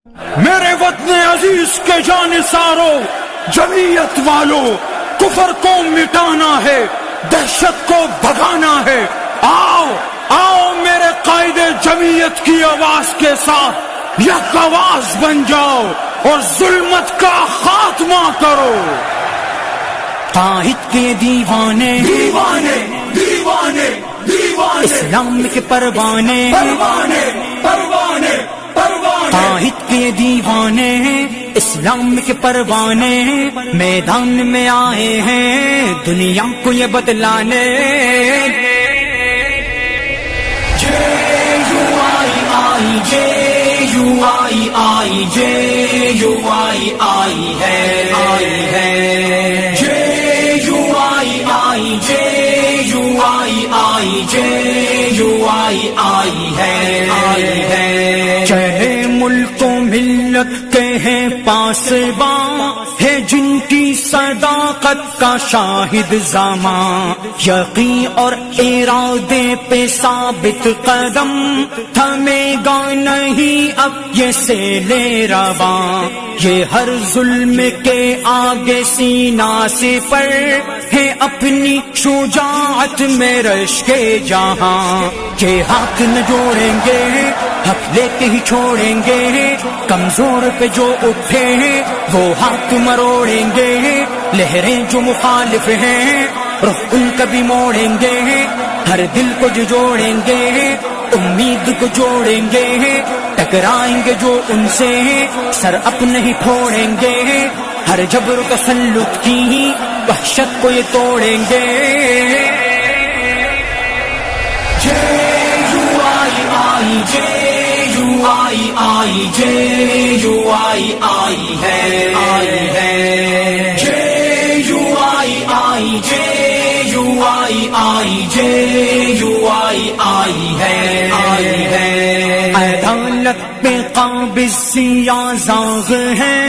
میرے وطن عزیز کے جانثاروں، جمعیت والوں، کفر کو مٹانا ہے، دہشت کو بھگانا ہے۔ آؤ آؤ میرے قائد جمعیت کی آواز کے ساتھ یک آواز بن جاؤ اور ظلمت کا خاتمہ کرو۔ قائد کے دیوانے دیوانے دیوانے دیوانے، اسلام کے پروانے پروانے پروانے پروانے، قائد کے دیوانے اسلام کے پروانے میدان میں آئے ہیں دنیا کو یہ بدلانے۔ آئی ہے چہرے ملک و ملت کے ہیں پاسباں، ہے جن کی صداقت کا شاہد زمان، یقین اور ارادے پہ ثابت قدم، تھمے گا نہیں اب یہ سیلے رواں، یہ ہر ظلم کے آگے سینہ سے پر ہے اپنی شجاعت میں رشک جہاں، یہ ہاتھ نہ جوڑیں گے حق لے کے ہی چھوڑیں گے، کمزور پہ جو اٹھے وہ ہاتھ مروڑیں گے، لہریں جو مخالف ہیں رخ ان کا بھی موڑیں گے، ہر دل کو جو جوڑیں گے امید کو جوڑیں گے، ٹکرائیں گے جو ان سے سر اپنے ہی پھوڑیں گے، ہر جبر تسلط کی وحشت کو یہ توڑیں گے۔ عدالت پہ قابض سیاہ زاغ ہے۔